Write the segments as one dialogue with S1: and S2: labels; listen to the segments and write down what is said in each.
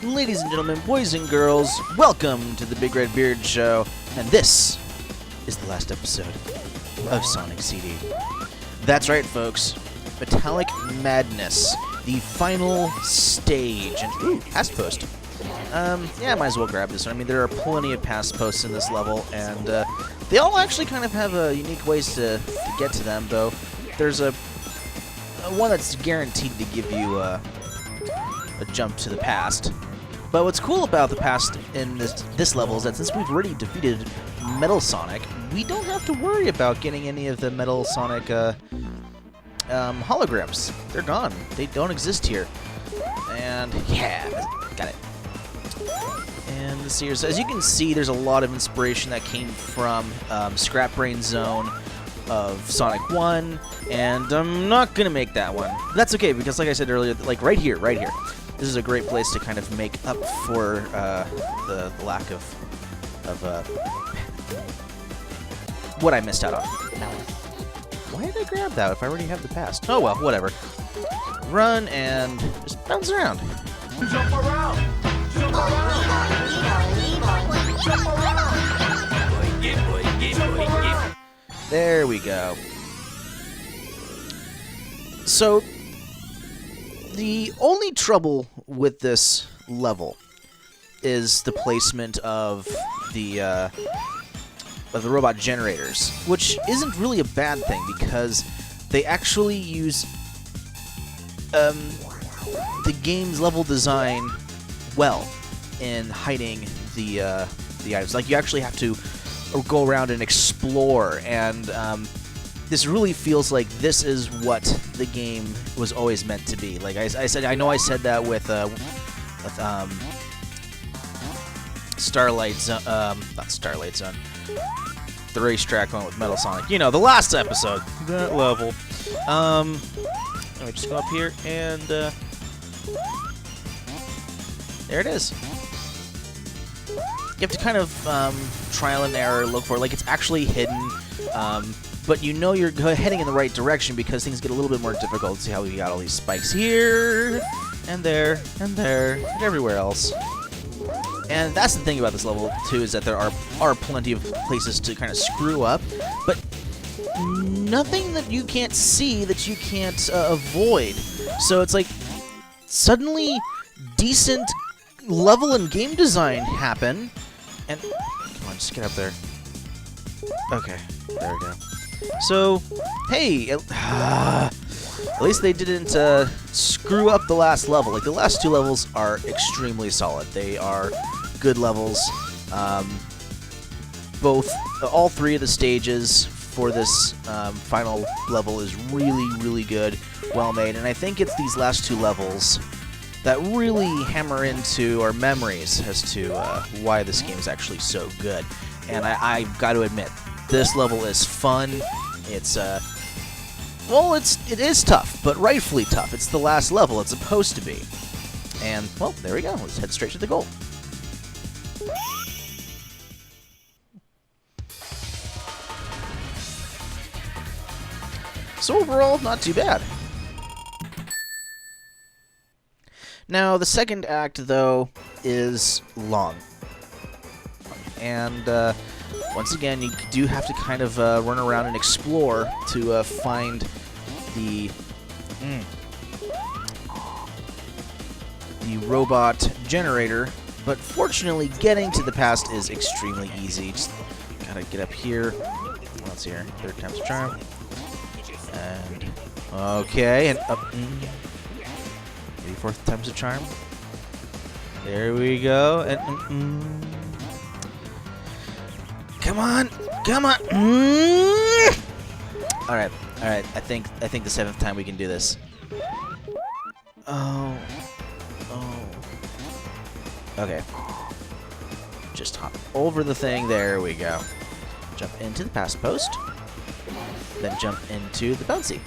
S1: Ladies and gentlemen, boys and girls, welcome to the Big Red Beard Show, and this is the last episode of Sonic CD. That's right, folks. Metalic Madness, the final stage. And ooh, past post. Yeah, I might as well grab this one. I mean, there are plenty of past posts in this level, and they all actually kind of have unique ways to get to them, though. There's a one that's guaranteed to give you a jump to the past. But what's cool about the past in this level is that since we've already defeated Metal Sonic, we don't have to worry about getting any of the Metal Sonic holograms. They're gone. They don't exist here. And yeah, got it. And this here's, as you can see, there's a lot of inspiration that came from Scrap Brain Zone of Sonic 1, and I'm not gonna make that one. That's okay, because like I said earlier, like right here, this is a great place to kind of make up for the lack of what I missed out on. Why did I grab that if I already have the past? Oh well, whatever. Run and just bounce around.
S2: Jump around! Jump around! Jump around!
S1: There we go. So, the only trouble with this level is the placement of the robot generators, which isn't really a bad thing because they actually use the game's level design well in hiding the items. Like, you actually have to go around and explore, and this really feels like this is what the game was always meant to be. Like I said, I know I said that with Starlight Zone, not Starlight Zone, the racetrack one with Metal Sonic. You know, the last episode, that level. Let me just go up here and there it is. You have to kind of trial and error, look for it. Like, it's actually hidden, but you know you're heading in the right direction because things get a little bit more difficult. See how we got all these spikes here, and there, and everywhere else. And that's the thing about this level, too, is that there are plenty of places to kind of screw up, but nothing that you can't see that you can't avoid. So it's like, suddenly, decent level and game design happen, and come on, just get up there. Okay, there we go. So, hey, at least they didn't screw up the last level. Like, the last two levels are extremely solid. They are good levels. All three of the stages for this final level is really good, well made, and I think it's these last two levels that really hammer into our memories as to why this game is actually so good. And I've got to admit, this level is fun. It's well, it is tough, but rightfully tough. It's the last level. It's supposed to be. And well, there we go. Let's head straight to the goal. So overall, not too bad. Now, the second act, though, is long. And, once again, you do have to kind of run around and explore to find the robot generator. But fortunately, getting to the past is extremely easy. Just gotta get up here. Let's see here. Third time's a charm. And, okay, and up. 84th time's a charm. There we go. And come on, come on. All right. I think the 7th time we can do this. Oh. Okay. Just hop over the thing. There we go. Jump into the past post. Then jump into the bouncy.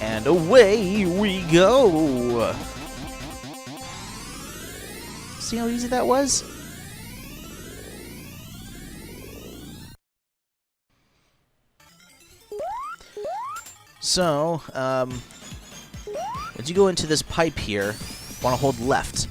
S1: And away we go! See how easy that was? So, as you go into this pipe here, want to hold left.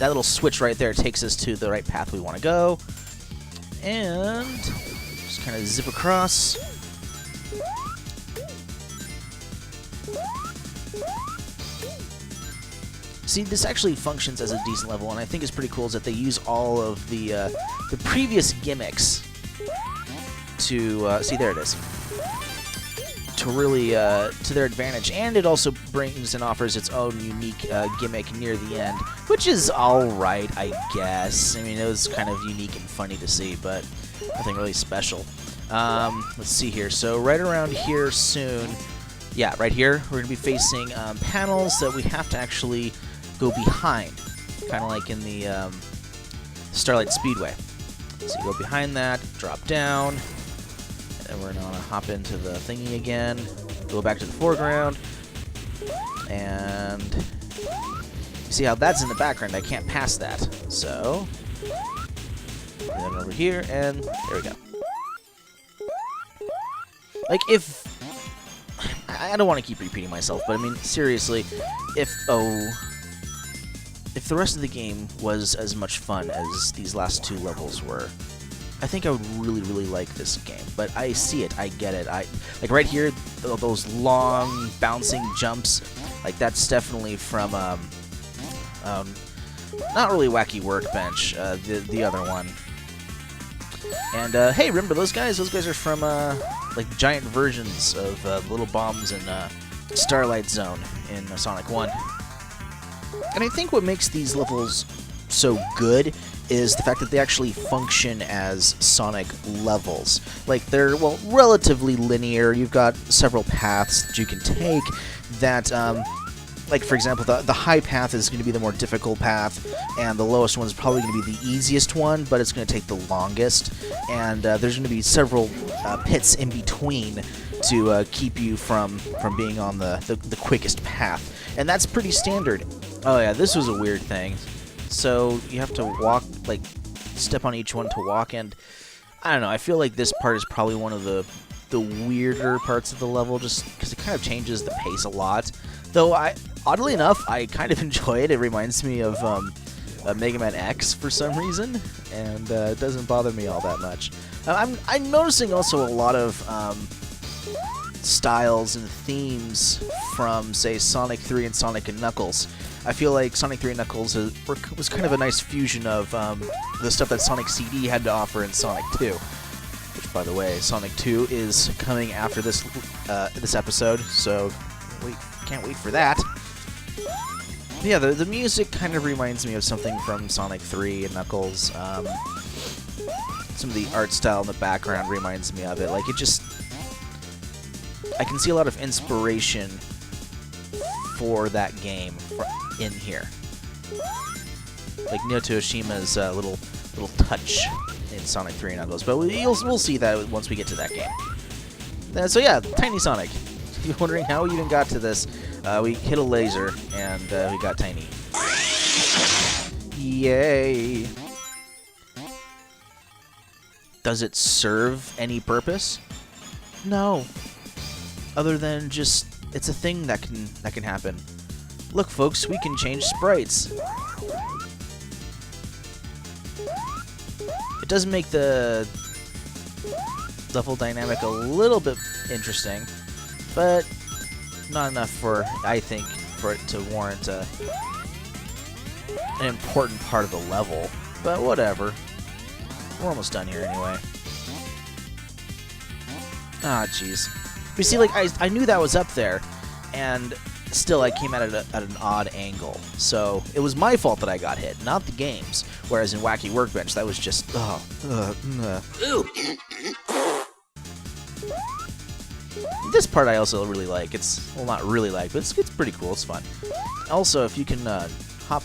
S1: that little switch right there takes us to the right path we want to go. And just kind of zip across. See, this actually functions as a decent level, and I think is pretty cool is that they use all of the previous gimmicks to see, there it is, to really to their advantage, and it also brings and offers its own unique gimmick near the end, which is all right, I guess. I mean, it was kind of unique and funny to see, but nothing really special. Let's see here. So right around here soon, yeah, right here, we're gonna be facing panels that we have to actually go behind, kind of like in the Starlight Speedway. So you go behind that, drop down, and then we're going to hop into the thingy again, go back to the foreground, and you see how that's in the background. I can't pass that. So, and then over here, and there we go. Like, if... I don't want to keep repeating myself, but I mean, seriously, if the rest of the game was as much fun as these last two levels were, I think I would really, really like this game. But I see it, I get it. Like right here, those long bouncing jumps, like that's definitely from not really Wacky Workbench, the other one. And hey, remember those guys? Those guys are from like giant versions of little bombs in Starlight Zone in Sonic 1. And I think what makes these levels so good is the fact that they actually function as Sonic levels. Like, they're, well, relatively linear. You've got several paths that you can take that, like, for example, the high path is going to be the more difficult path, and the lowest one is probably going to be the easiest one, but it's going to take the longest. And there's going to be several pits in between to keep you from being on the quickest path. And that's pretty standard. Oh yeah, this was a weird thing. So you have to walk, like, step on each one to walk, and I don't know, I feel like this part is probably one of the weirder parts of the level, just because it kind of changes the pace a lot. Though, oddly enough, I kind of enjoy it. It reminds me of Mega Man X for some reason, and it doesn't bother me all that much. I'm noticing also a lot of styles and themes from, say, Sonic 3 and Sonic & Knuckles. I feel like Sonic 3 and Knuckles was kind of a nice fusion of the stuff that Sonic CD had to offer in Sonic 2. Which, by the way, Sonic 2 is coming after this this episode, so we can't wait for that. But yeah, the music kind of reminds me of something from Sonic 3 and Knuckles. Some of the art style in the background reminds me of it. Like, it just... I can see a lot of inspiration for that game in here. Like Naoto Oshima's little touch in Sonic 3 and Knuckles, but we'll see that once we get to that game. So yeah, Tiny Sonic. If you're wondering how we even got to this, we hit a laser and we got Tiny. Yay! Does it serve any purpose? No. Other than just, it's a thing that can happen. Look, folks, we can change sprites. It does make the level dynamic a little bit interesting, but not enough for, I think, for it to warrant an important part of the level. But whatever. We're almost done here anyway. Ah, jeez. You see, like, I knew that was up there, and still I came at it at an odd angle. So it was my fault that I got hit, not the game's. Whereas in Wacky Workbench, that was just, This part I also really like. It's, well, not really like, but it's pretty cool. It's fun. Also, if you can hop...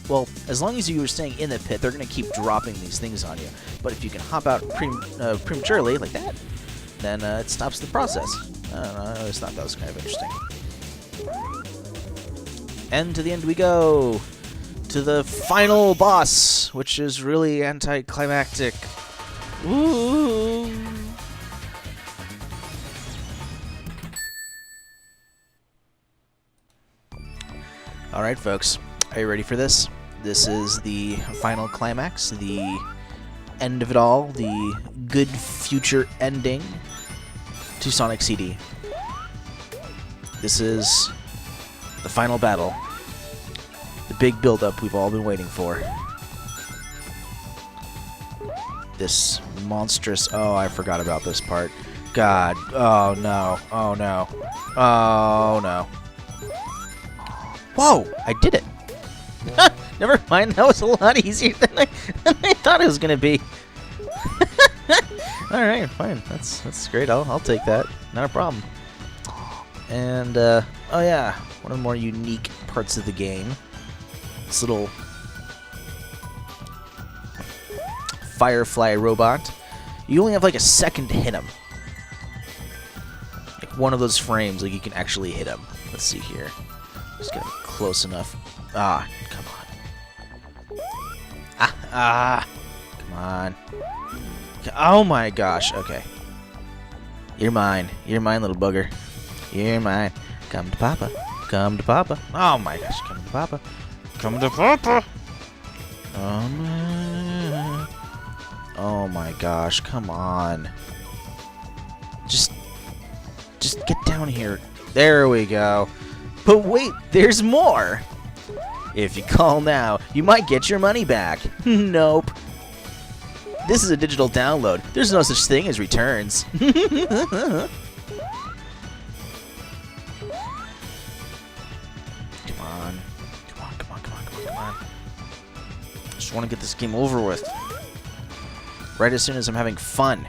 S1: Well, as long as you were staying in the pit, they're going to keep dropping these things on you. But if you can hop out prematurely, like that, then it stops the process. I don't know, I always thought that was kind of interesting. And to the end we go! To the final boss, which is really anticlimactic. Ooh! Alright, folks. Are you ready for this? This is the final climax, the end of it all, the good future ending to Sonic CD. This is the final battle, the big build-up we've all been waiting for. This monstrous... Oh, I forgot about this part. God. Oh, no. Oh, no. Oh, no. Whoa! I did it! Never mind, that was a lot easier than I thought it was going to be. Alright, fine. That's great. I'll take that. Not a problem. And, oh yeah, one of the more unique parts of the game. This little Firefly robot. You only have like a second to hit him. Like one of those frames, like you can actually hit him. Let's see here. Just get him close enough. Ah, come on. Come on. Oh my gosh, okay. You're mine. You're mine, little bugger. You're mine. Come to Papa. Come to Papa. Oh my gosh, come to Papa. Come to Papa. Oh my. Oh my gosh, come on. Just get down here. There we go. But wait, there's more. If you call now, you might get your money back. Nope. This is a digital download. There's no such thing as returns. Come on. Come on, come on, come on, come on, come on. Just want to get this game over with. Right as soon as I'm having fun.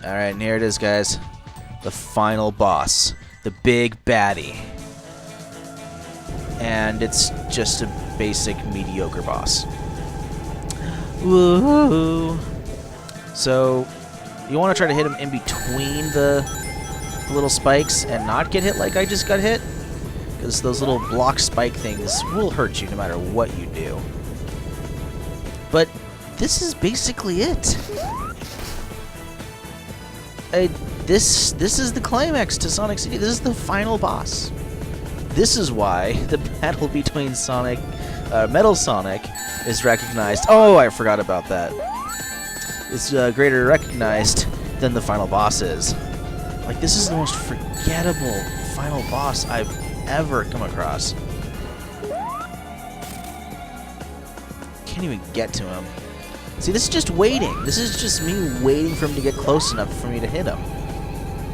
S1: Alright, and here it is, guys. The final boss. The big baddie. And it's just a basic mediocre boss. Woohoo! So, you want to try to hit him in between the little spikes and not get hit like I just got hit. Because those little block spike things will hurt you no matter what you do. But this is basically it. This is the climax to Sonic CD. This is the final boss. This is why the battle between Sonic, Metal Sonic, is recognized. Oh, I forgot about that. It's greater recognized than the final boss is. Like, this is the most forgettable final boss I've ever come across. Can't even get to him. See, this is just waiting. This is just me waiting for him to get close enough for me to hit him.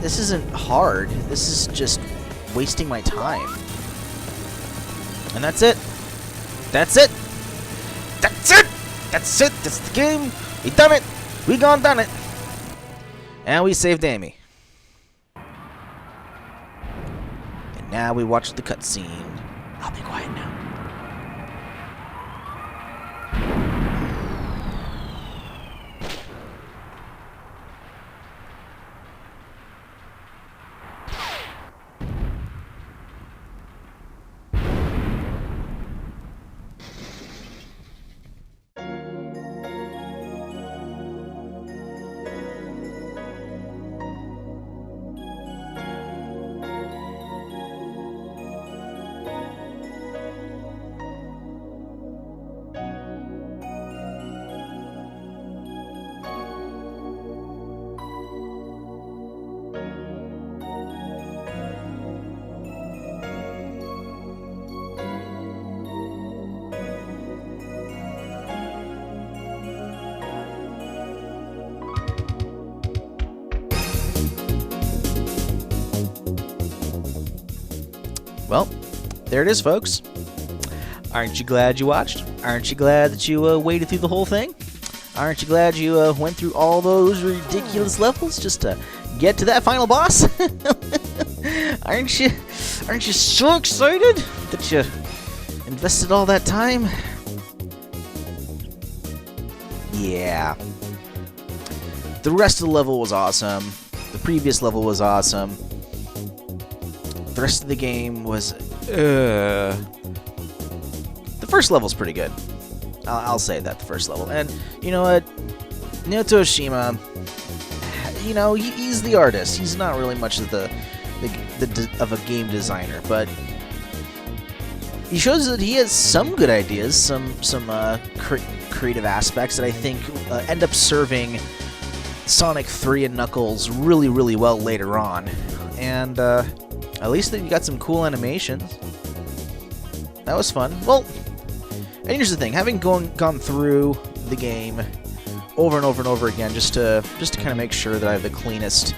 S1: This isn't hard. This is just wasting my time. And that's it. That's it. That's it. That's it. That's the game. We done it. We gone done it. And we saved Amy. And now we watch the cutscene. I'll be quiet now. Well, there it is, folks. Aren't you glad you watched? Aren't you glad that you waded through the whole thing? Aren't you glad you went through all those ridiculous levels just to get to that final boss? Aren't you so excited that you invested all that time? Yeah. The rest of the level was awesome. The previous level was awesome. The rest of the game was... The first level's pretty good. I'll say that, the first level. And, you know what? Naoto Oshima, you know, he's the artist. He's not really much of of a game designer, but he shows that he has some good ideas, some creative aspects that I think end up serving Sonic 3 and Knuckles really, really well later on. And at least you got some cool animations. That was fun. Well, and here's the thing: having gone through the game over and over and over again, just to kind of make sure that I have the cleanest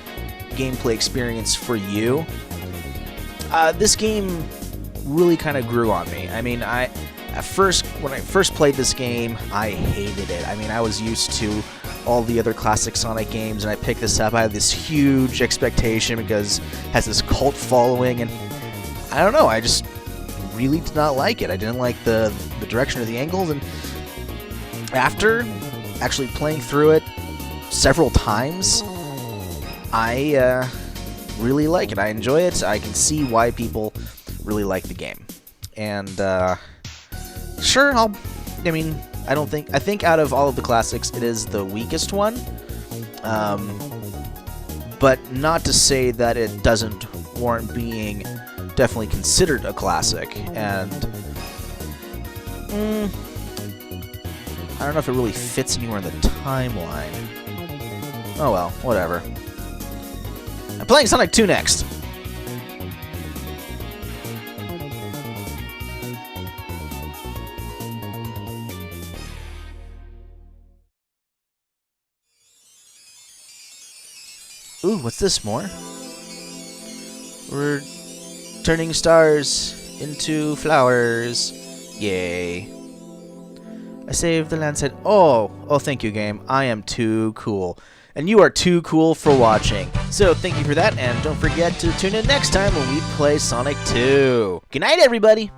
S1: gameplay experience for you. This game really kind of grew on me. I mean, when I first played this game, I hated it. I mean, I was used to all the other classic Sonic games, and I picked this up. I had this huge expectation because it has this cult following, and I don't know, I just really did not like it. I didn't like the direction or the angles, and after actually playing through it several times, I really like it. I enjoy it. I can see why people really like the game. And sure, I think out of all of the classics, it is the weakest one. But not to say that it doesn't warrant being definitely considered a classic. And I don't know if it really fits anywhere in the timeline. Oh well, whatever. I'm playing Sonic 2 next. Ooh, what's this, more? We're turning stars into flowers. Yay. I saved the land, said, oh, thank you, game. I am too cool. And you are too cool for watching. So thank you for that, and don't forget to tune in next time when we play Sonic 2. Good night, everybody!